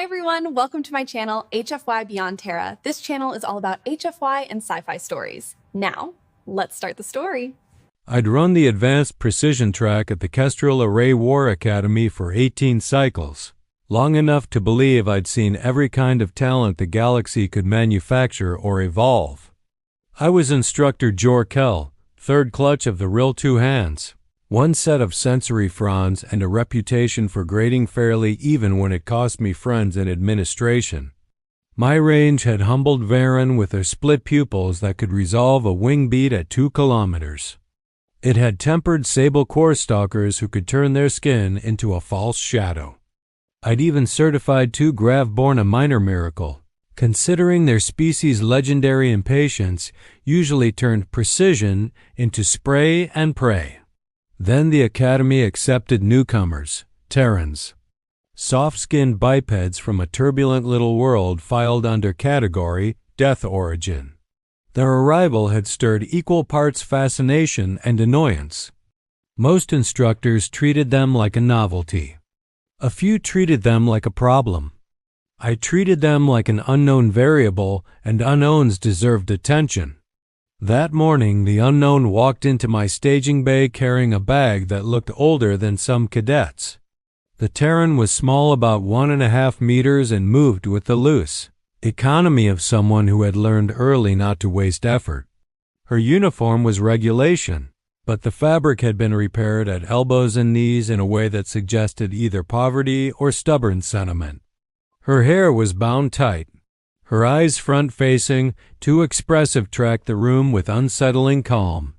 everyone, welcome to my channel, HFY Beyond Terra. This channel is all about HFY and sci-fi stories. Now, let's start the story. I'd run the advanced precision track at the Kestrel Array War Academy for 18 cycles, long enough to believe I'd seen every kind of talent the galaxy could manufacture or evolve. I was Instructor Jorkel, third clutch of the real two hands. One set of sensory fronds and a reputation for grading fairly even when it cost me friends in administration. My range had humbled Varen with their split pupils that could resolve a wing beat at 2 kilometers. It had tempered sable core stalkers who could turn their skin into a false shadow. I'd even certified 2 Gravborn a minor miracle, considering their species' legendary impatience usually turned precision into spray and pray. Then the Academy accepted newcomers, Terrans. Soft-skinned bipeds from a turbulent little world filed under category Death Origin. Their arrival had stirred equal parts fascination and annoyance. Most instructors treated them like a novelty. A few treated them like a problem. I treated them like an unknown variable, and unknowns deserved attention. That morning, the unknown walked into my staging bay carrying a bag that looked older than some cadets. The Terran was small, about 1.5 meters, and moved with the loose economy of someone who had learned early not to waste effort. Her uniform was regulation, but the fabric had been repaired at elbows and knees in a way that suggested either poverty or stubborn sentiment. Her hair was bound tight. Her eyes front-facing, too expressive, tracked the room with unsettling calm.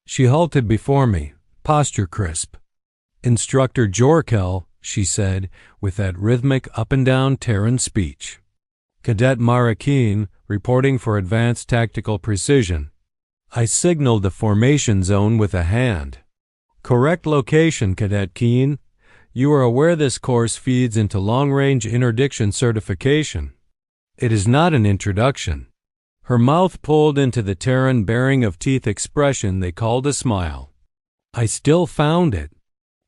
She halted before me, posture crisp. "Instructor Jorkel," she said, with that rhythmic up-and-down Terran speech. "Cadet Mara Keen, reporting for advanced tactical precision." I signaled the formation zone with a hand. "Correct location, Cadet Keen. You are aware this course feeds into long-range interdiction certification. It is not an introduction." Her mouth pulled into the Terran baring of teeth expression they called a smile. I still found it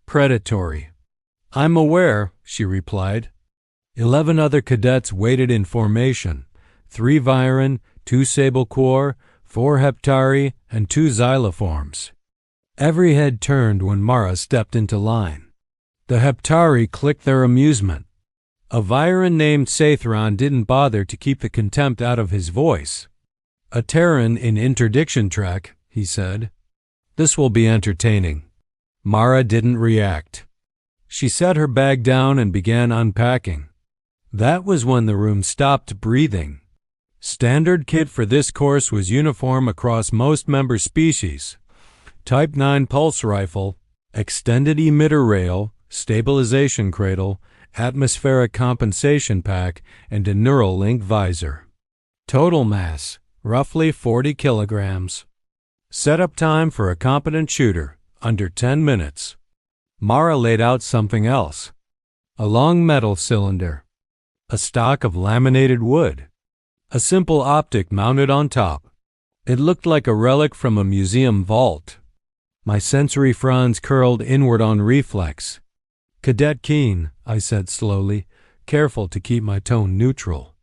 predatory. "I'm aware," she replied. 11 other cadets waited in formation, 3 Viren, 2 Sable Core, 4 Heptari, and 2 Xyloforms. Every head turned when Mara stepped into line. The Heptari clicked their amusement. A Viren named Sathron didn't bother to keep the contempt out of his voice. "A Terran in interdiction track," he said. "This will be entertaining." Mara didn't react. She set her bag down and began unpacking. That was when the room stopped breathing. Standard kit for this course was uniform across most member species. Type 9 pulse rifle, extended emitter rail, stabilization cradle, atmospheric compensation pack, and a Neuralink visor. Total mass, roughly 40 kilograms. Setup time for a competent shooter, under 10 minutes. Mara laid out something else. A long metal cylinder. A stock of laminated wood. A simple optic mounted on top. It looked like a relic from a museum vault. My sensory fronds curled inward on reflex. "Cadet Keen," I said slowly, careful to keep my tone neutral.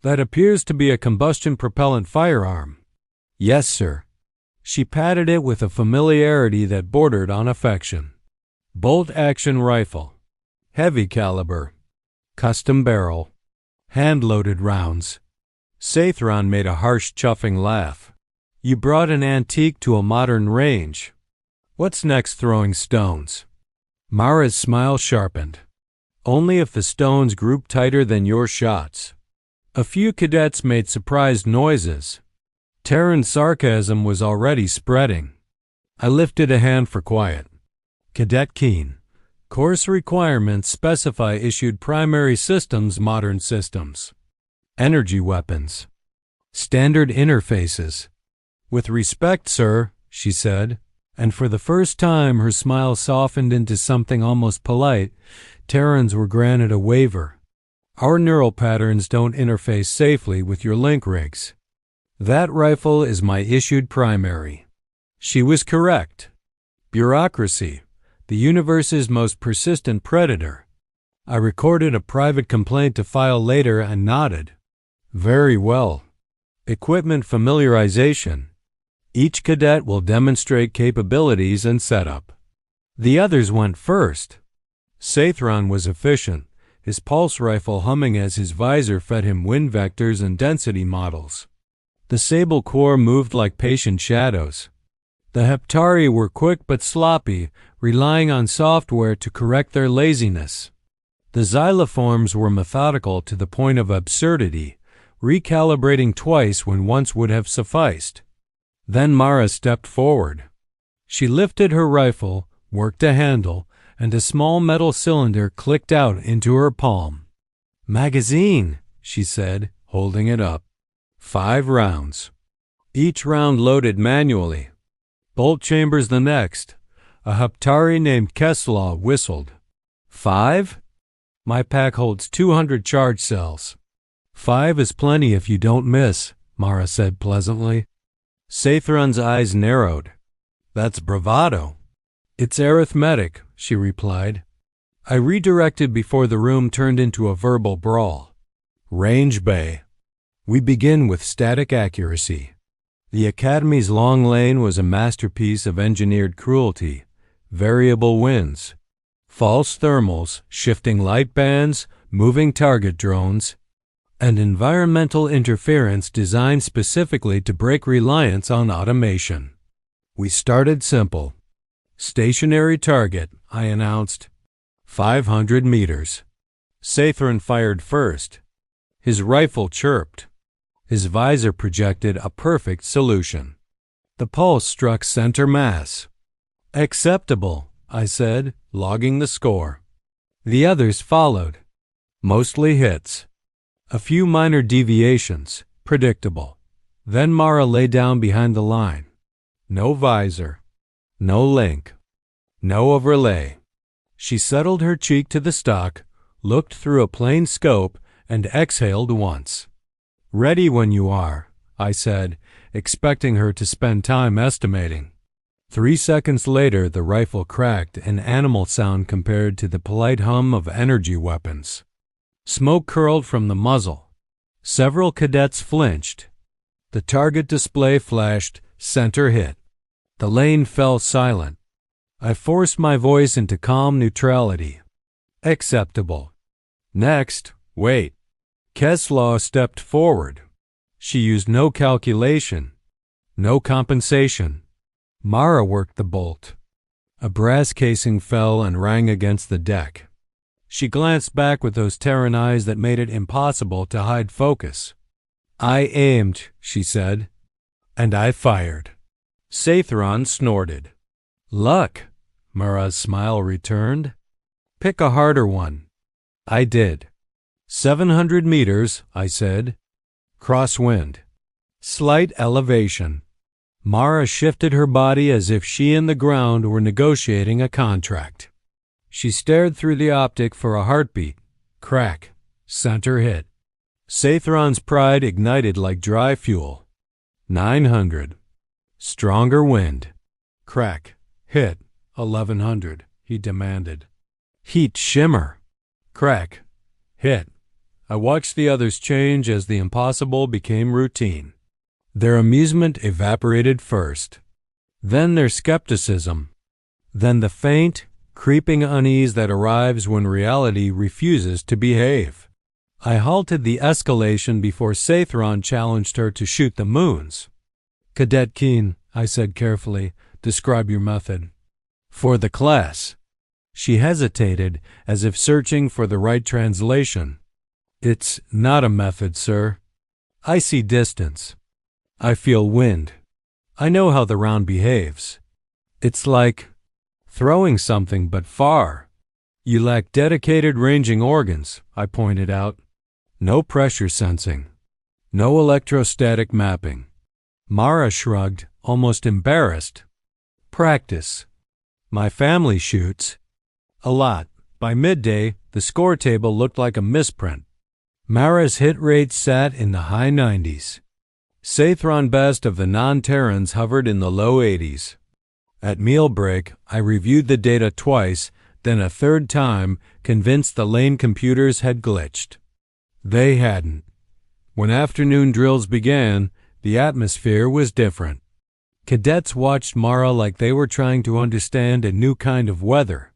"That appears to be a combustion propellant firearm." "Yes, sir." She patted it with a familiarity that bordered on affection. "Bolt-action rifle. Heavy caliber. Custom barrel. Hand-loaded rounds." Sathron made a harsh chuffing laugh. "You brought an antique to a modern range. What's next, throwing stones?" Mara's smile sharpened. "Only if the stones group tighter than your shots." A few cadets made surprised noises. Terran sarcasm was already spreading. I lifted a hand for quiet. "Cadet Keen, course requirements specify issued primary systems, modern systems. Energy weapons. Standard interfaces." "With respect, sir," she said. And for the first time her smile softened into something almost polite. Terrans were granted a waiver. "Our neural patterns don't interface safely with your link rigs. That rifle is my issued primary." She was correct. Bureaucracy, the universe's most persistent predator. I recorded a private complaint to file later and nodded. Very well. Equipment familiarization. Each cadet will demonstrate capabilities and setup. The others went first. Sathron was efficient, his pulse rifle humming as his visor fed him wind vectors and density models. The Sable Corps moved like patient shadows. The Heptari were quick but sloppy, relying on software to correct their laziness. The Xyloforms were methodical to the point of absurdity, recalibrating twice when once would have sufficed. Then Mara stepped forward. She lifted her rifle, worked a handle, and a small metal cylinder clicked out into her palm. "Magazine," she said, holding it up. 5 rounds. Each round loaded manually. Bolt chambers the next. A Heptari named Keslaw whistled. 5? My pack holds 200 charge cells. 5 is plenty if you don't miss, Mara said pleasantly. Sathron's eyes narrowed. That's bravado. It's arithmetic, she replied. I redirected before the room turned into a verbal brawl. Range bay. We begin with static accuracy. The Academy's long lane was a masterpiece of engineered cruelty, variable winds, false thermals, shifting light bands, moving target drones, and environmental interference designed specifically to break reliance on automation. We started simple. Stationary target, I announced. 500 meters. Sathron fired first. His rifle chirped. His visor projected a perfect solution. The pulse struck center mass. Acceptable, I said, logging the score. The others followed. Mostly hits. A few minor deviations, predictable. Then Mara lay down behind the line. No visor. No link. No overlay. She settled her cheek to the stock, looked through a plain scope, and exhaled once. Ready when you are, I said, expecting her to spend time estimating. 3 seconds later, the rifle cracked, an animal sound compared to the polite hum of energy weapons. Smoke curled from the muzzle. Several cadets flinched. The target display flashed, center hit. The lane fell silent. I forced my voice into calm neutrality. Acceptable. Next, wait. Keslaw stepped forward. She used no calculation, no compensation. Mara worked the bolt. A brass casing fell and rang against the deck. She glanced back with those Terran eyes that made it impossible to hide focus. I aimed, she said, and I fired. Sathron snorted. Luck, Mara's smile returned. Pick a harder one. I did. 700 meters, I said. Crosswind. Slight elevation. Mara shifted her body as if she and the ground were negotiating a contract. She stared through the optic for a heartbeat. Crack. Center hit. Sathron's pride ignited like dry fuel. 900. Stronger wind. Crack. Hit. 1100, he demanded. Heat shimmer. Crack. Hit. I watched the others change as the impossible became routine. Their amusement evaporated first. Then their skepticism. Then the faint, creeping unease that arrives when reality refuses to behave. I halted the escalation before Sathron challenged her to shoot the moons. Cadet Keen, I said carefully, describe your method. For the class. She hesitated, as if searching for the right translation. It's not a method, sir. I see distance. I feel wind. I know how the round behaves. It's like throwing something but far. You lack dedicated ranging organs, I pointed out. No pressure sensing. No electrostatic mapping. Mara shrugged, almost embarrassed. Practice. My family shoots. A lot. By midday, the score table looked like a misprint. Mara's hit rate sat in the high 90s. Sathron best of the non-Terrans hovered in the low 80s. At meal break, I reviewed the data twice, then a third time, convinced the lane computers had glitched. They hadn't. When afternoon drills began, the atmosphere was different. Cadets watched Mara like they were trying to understand a new kind of weather.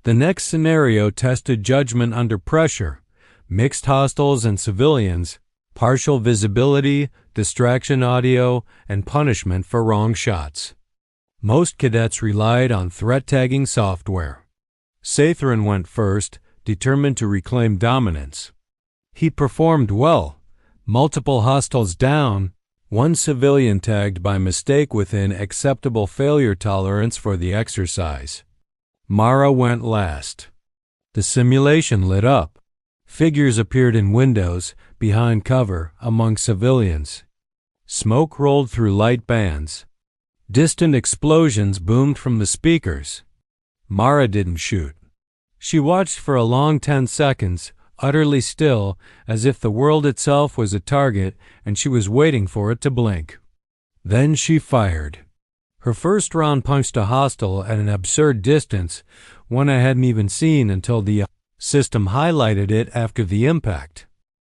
The next scenario tested judgment under pressure, mixed hostiles and civilians, partial visibility, distraction audio, and punishment for wrong shots. Most cadets relied on threat tagging software. Sathrin went first, determined to reclaim dominance. He performed well. Multiple hostiles down, one civilian tagged by mistake within acceptable failure tolerance for the exercise. Mara went last. The simulation lit up. Figures appeared in windows, behind cover, among civilians. Smoke rolled through light bands. Distant explosions boomed from the speakers. Mara didn't shoot. She watched for a long 10 seconds, utterly still, as if the world itself was a target and she was waiting for it to blink. Then she fired. Her first round punched a hostile at an absurd distance, one I hadn't even seen until the system highlighted it after the impact.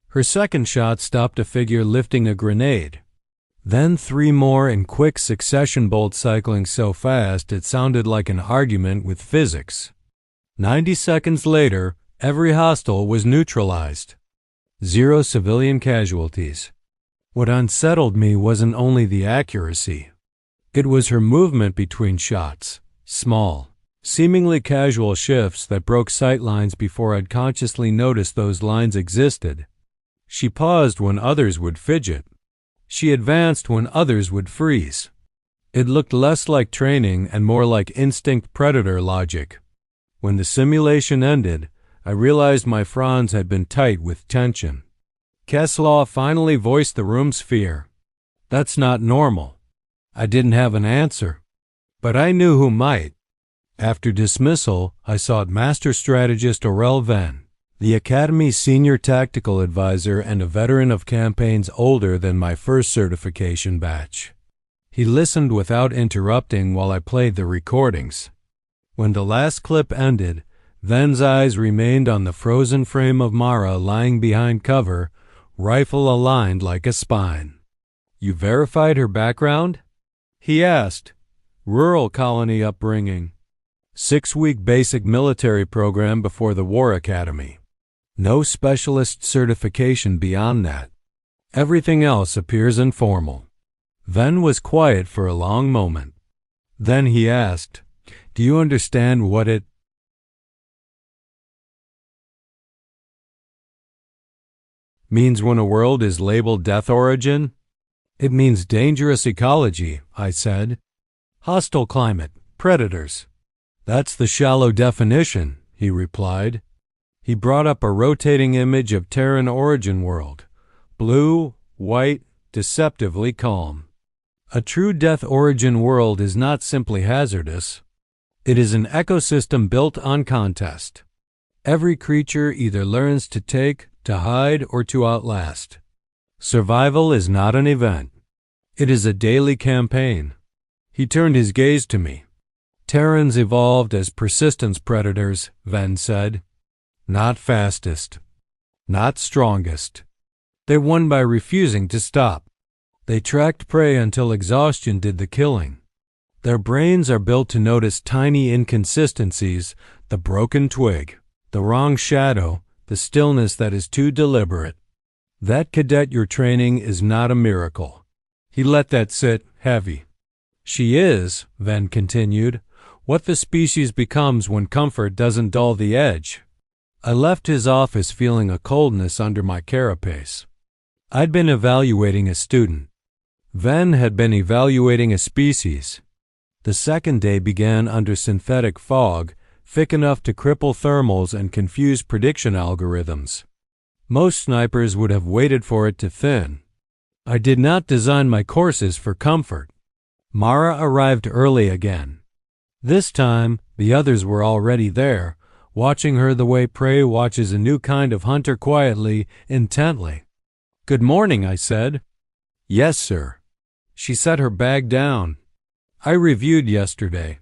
Her second shot stopped a figure lifting a grenade. Then 3 more in quick succession, bolts cycling so fast it sounded like an argument with physics. 90 seconds later, every hostile was neutralized. 0 civilian casualties. What unsettled me wasn't only the accuracy. It was her movement between shots, small, seemingly casual shifts that broke sight lines before I'd consciously noticed those lines existed. She paused when others would fidget. She advanced when others would freeze. It looked less like training and more like instinct predator logic. When the simulation ended, I realized my fronds had been tight with tension. Keslaw finally voiced the room's fear. That's not normal. I didn't have an answer, but I knew who might. After dismissal, I sought Master Strategist Aurel Venn, the Academy's senior tactical advisor and a veteran of campaigns older than my first certification batch. He listened without interrupting while I played the recordings. When the last clip ended, Venn's eyes remained on the frozen frame of Mara lying behind cover, rifle aligned like a spine. "You verified her background?" he asked. "Rural colony upbringing. 6-week basic military program before the War Academy. No specialist certification beyond that. Everything else appears informal." Venn was quiet for a long moment. Then he asked, "Do you understand what it means when a world is labeled death origin?" "It means dangerous ecology," I said. "Hostile climate, predators." "That's the shallow definition," he replied. He brought up a rotating image of Terran origin world. Blue, white, deceptively calm. A true death origin world is not simply hazardous. It is an ecosystem built on contest. Every creature either learns to take, to hide, or to outlast. Survival is not an event. It is a daily campaign. He turned his gaze to me. "Terrans evolved as persistence predators," Venn said. "Not fastest. Not strongest. They won by refusing to stop. They tracked prey until exhaustion did the killing. Their brains are built to notice tiny inconsistencies, the broken twig, the wrong shadow, the stillness that is too deliberate. That cadet you're training is not a miracle." He let that sit heavy. "She is," Venn continued, "what the species becomes when comfort doesn't dull the edge." I left his office feeling a coldness under my carapace. I'd been evaluating a student. Venn had been evaluating a species. The second day began under synthetic fog, thick enough to cripple thermals and confuse prediction algorithms. Most snipers would have waited for it to thin. I did not design my courses for comfort. Mara arrived early again. This time, the others were already there, watching her the way prey watches a new kind of hunter quietly, intently. "Good morning," I said. "Yes, sir." She set her bag down. "I reviewed yesterday.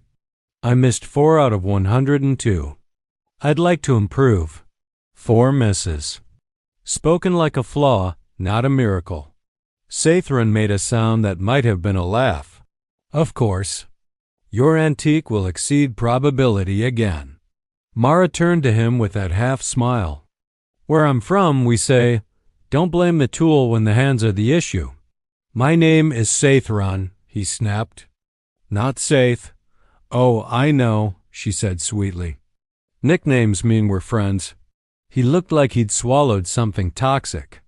I missed 4 out of 102. I'd like to improve. 4 misses. Spoken like a flaw, not a miracle. Sathran made a sound that might have been a laugh. Of course. Your antique will exceed probability again. Mara turned to him with that half smile. Where I'm from, we say, don't blame the tool when the hands are the issue. My name is Sathran, he snapped. Not Saith. Oh, I know, she said sweetly. Nicknames mean we're friends. He looked like he'd swallowed something toxic.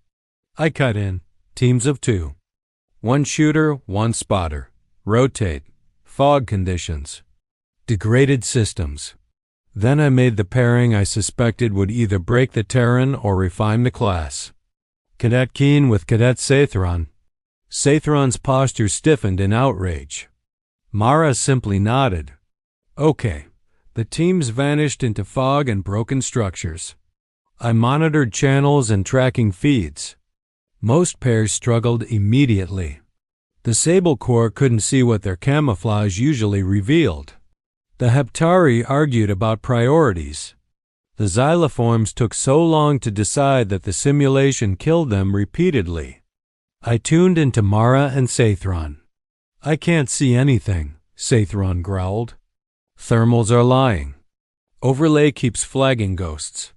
I cut in. Teams of 2. 1 shooter, 1 spotter. Rotate. Fog conditions. Degraded systems. Then I made the pairing I suspected would either break the Terran or refine the class. Cadet Keen with Cadet Sathran. Sathran's posture stiffened in outrage. Mara simply nodded. Okay. The teams vanished into fog and broken structures. I monitored channels and tracking feeds. Most pairs struggled immediately. The Sable Corps couldn't see what their camouflage usually revealed. The Heptari argued about priorities. The xyloforms took so long to decide that the simulation killed them repeatedly. I tuned into Mara and Sathran. I can't see anything, Sathran growled. Thermals are lying. Overlay keeps flagging ghosts.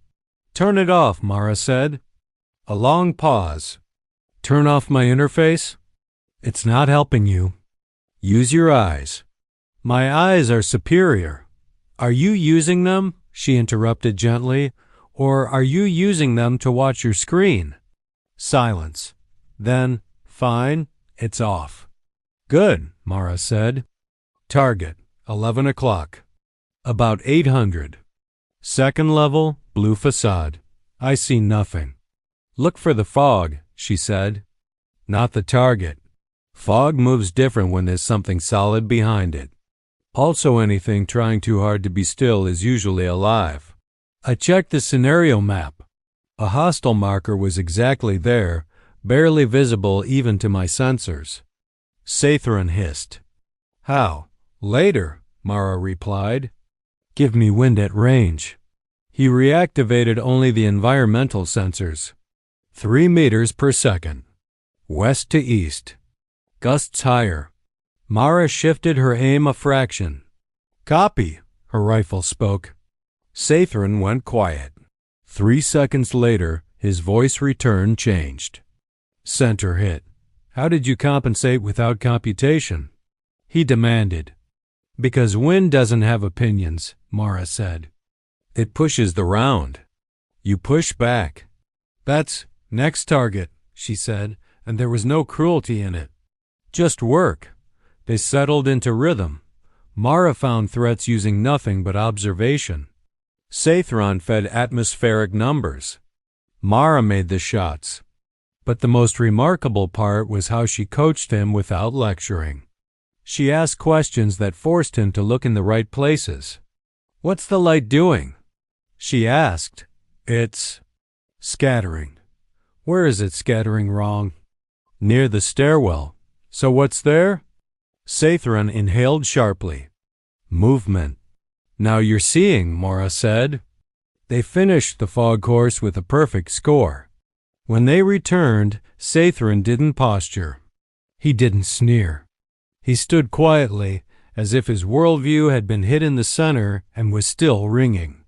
Turn it off, Mara said. A long pause. Turn off my interface? It's not helping you. Use your eyes. My eyes are superior. Are you using them? She interrupted gently. Or are you using them to watch your screen? Silence. Then, fine, it's off. Good, Mara said. Target, 11 o'clock. About 800. Second level, blue facade. I see nothing. Look for the fog, she said. Not the target. Fog moves different when there's something solid behind it. Also, anything trying too hard to be still is usually alive. I checked the scenario map. A hostile marker was exactly there, barely visible even to my sensors. Sathran hissed. How? Later, Mara replied. Give me wind at range. He reactivated only the environmental sensors. 3 meters per second. West to east. Gusts higher. Mara shifted her aim a fraction. Copy, her rifle spoke. Sathran went quiet. 3 seconds later, his voice returned changed. Center hit. How did you compensate without computation? He demanded. Because wind doesn't have opinions, Mara said. It pushes the round. You push back. That's next target, she said, and there was no cruelty in it. Just work. They settled into rhythm. Mara found threats using nothing but observation. Sathran fed atmospheric numbers. Mara made the shots. But the most remarkable part was how she coached him without lecturing. She asked questions that forced him to look in the right places. What's the light doing? She asked. It's scattering. Where is it scattering wrong? Near the stairwell. So what's there? Sathran inhaled sharply. Movement. Now you're seeing, Mara said. They finished the fog course with a perfect score. When they returned, Sathran didn't posture. He didn't sneer. He stood quietly, as if his worldview had been hit in the center and was still ringing.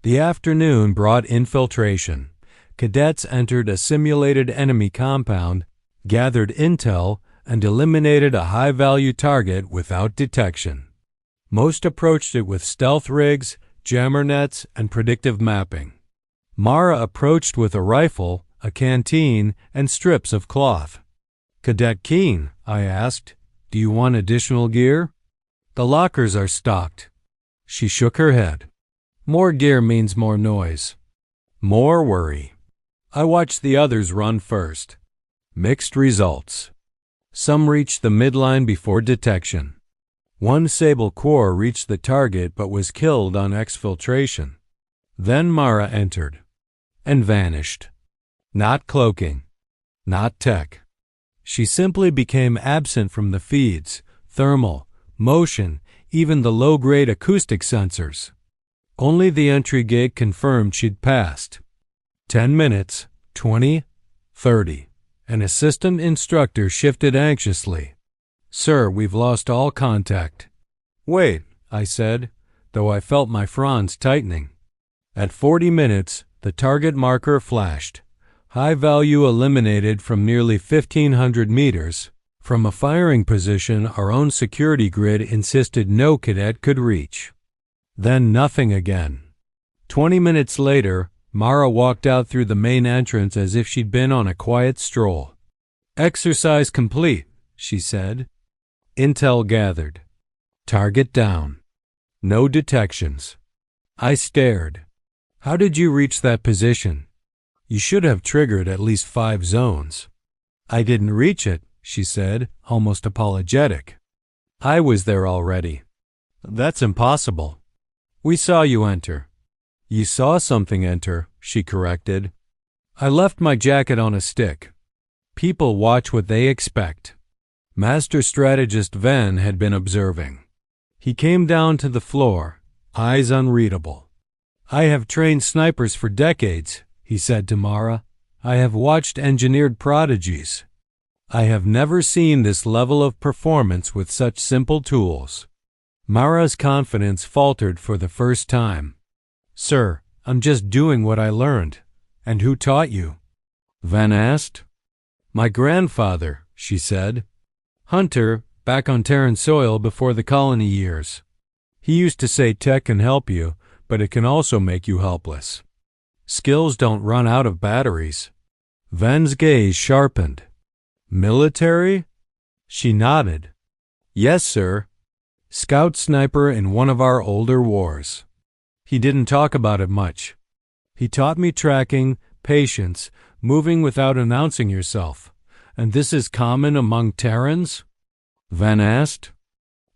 The afternoon brought infiltration. Cadets entered a simulated enemy compound, gathered intel, and eliminated a high-value target without detection. Most approached it with stealth rigs, jammer nets, and predictive mapping. Mara approached with a rifle, a canteen, and strips of cloth. Cadet Keen, I asked, do you want additional gear? The lockers are stocked. She shook her head. More gear means more noise. More worry. I watched the others run first. Mixed results. Some reached the midline before detection. 1 Sable Corps reached the target but was killed on exfiltration. Then Mara entered. And vanished. Not cloaking. Not tech. She simply became absent from the feeds, thermal, motion, even the low-grade acoustic sensors. Only the entry gate confirmed she'd passed. 10 minutes, 20, 30. An assistant instructor shifted anxiously. "Sir, we've lost all contact." "Wait," I said, though I felt my fronds tightening. At 40 minutes, the target marker flashed. High value eliminated from nearly 1,500 meters. From a firing position our own security grid insisted no cadet could reach. Then nothing again. 20 minutes later, Mara walked out through the main entrance as if she'd been on a quiet stroll. "Exercise complete," she said. Intel gathered. Target down. No detections. I stared. "How did you reach that position? You should have triggered at least 5 zones." "I didn't reach it," she said, almost apologetic. "I was there already." "That's impossible." "We saw you enter." "You saw something enter," she corrected. "I left my jacket on a stick." People watch what they expect. Master strategist Venn had been observing. He came down to the floor, eyes unreadable. "I have trained snipers for decades," he said to Mara. "I have watched engineered prodigies. I have never seen this level of performance with such simple tools." Mara's confidence faltered for the first time. "Sir, I'm just doing what I learned." "And who taught you?" Van asked. "My grandfather," she said. "Hunter, back on Terran soil before the colony years. He used to say tech can help you, but it can also make you helpless. Skills don't run out of batteries." Van's gaze sharpened. "Military?" She nodded. "Yes, sir. Scout sniper in one of our older wars." He didn't talk about it much. "He taught me tracking, patience, moving without announcing yourself. And this is common among Terrans?" Van asked.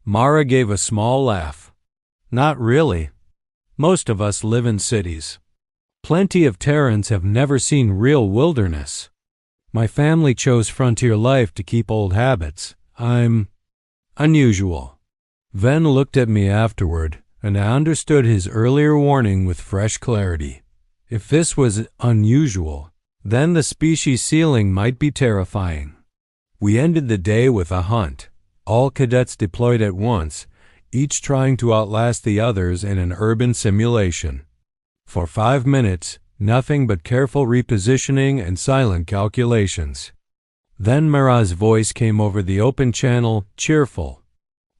Mara gave a small laugh. "Not really. Most of us live in cities. Plenty of Terrans have never seen real wilderness. My family chose frontier life to keep old habits. I'm unusual." Ven looked at me afterward, and I understood his earlier warning with fresh clarity. If this was unusual, then the species ceiling might be terrifying. We ended the day with a hunt. All cadets deployed at once, each trying to outlast the others in an urban simulation. For 5 minutes, nothing but careful repositioning and silent calculations. Then Mara's voice came over the open channel, cheerful.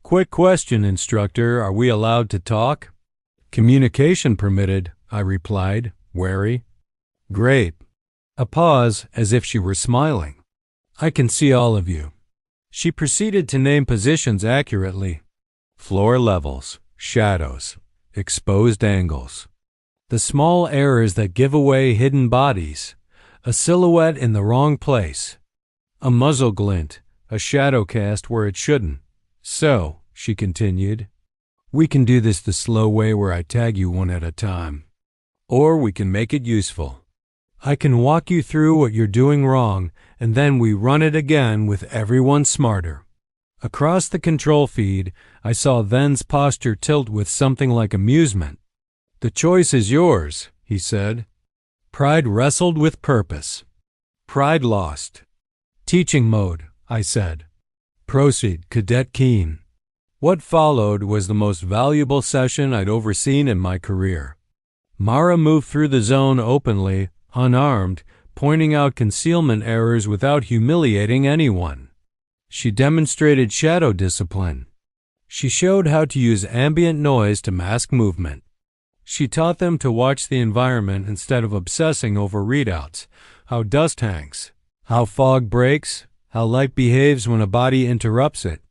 "Quick question, Instructor. Are we allowed to talk?" "Communication permitted," I replied, wary. "Great." A pause, as if she were smiling. "I can see all of you." She proceeded to name positions accurately. Floor levels, shadows, exposed angles. The small errors that give away hidden bodies. A silhouette in the wrong place. A muzzle glint, a shadow cast where it shouldn't. "So," she continued, "we can do this the slow way where I tag you one at a time. Or we can make it useful. I can walk you through what you're doing wrong, and then we run it again with everyone smarter." Across the control feed, I saw Ven's posture tilt with something like amusement. "The choice is yours," he said. Pride wrestled with purpose. Pride lost. "Teaching mode," I said. "Proceed, Cadet Keen." What followed was the most valuable session I'd overseen in my career. Mara moved through the zone openly, unarmed, pointing out concealment errors without humiliating anyone. She demonstrated shadow discipline. She showed how to use ambient noise to mask movement. She taught them to watch the environment instead of obsessing over readouts, how dust hangs, how fog breaks, how light behaves when a body interrupts it.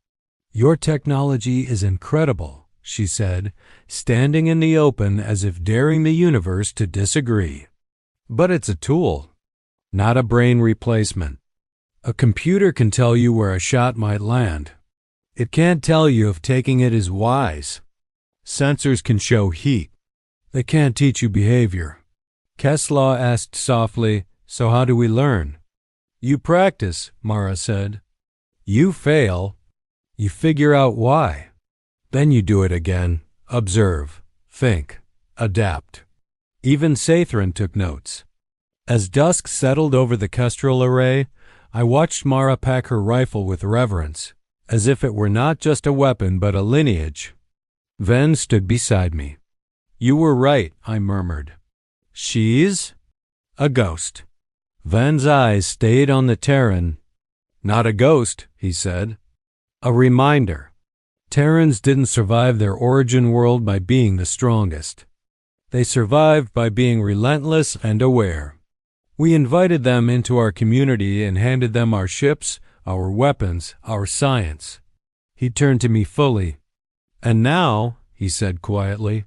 "Your technology is incredible," she said, standing in the open as if daring the universe to disagree. "But it's a tool, not a brain replacement. A computer can tell you where a shot might land. It can't tell you if taking it is wise. Sensors can show heat. They can't teach you behavior." Keslaw asked softly, "So how do we learn?" "You practice," Mara said. "You fail. You figure out why. Then you do it again. Observe. Think. adapt. Even Sathrin took notes. As dusk settled over the Kestrel array, I watched Mara pack her rifle with reverence, as if it were not just a weapon but a lineage. Ven stood beside me. "You were right," I murmured. "She's a ghost." Ven's eyes stayed on the Terran. "Not a ghost," he said. "A reminder. Terrans didn't survive their origin world by being the strongest. They survived by being relentless and aware. We invited them into our community and handed them our ships, our weapons, our science." He turned to me fully. "And now," he said quietly,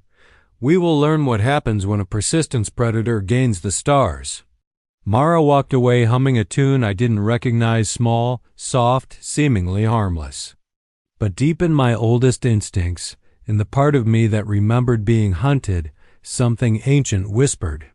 "we will learn what happens when a persistence predator gains the stars." Mara walked away humming a tune I didn't recognize, small, soft, seemingly harmless. But deep in my oldest instincts, in the part of me that remembered being hunted, something ancient whispered,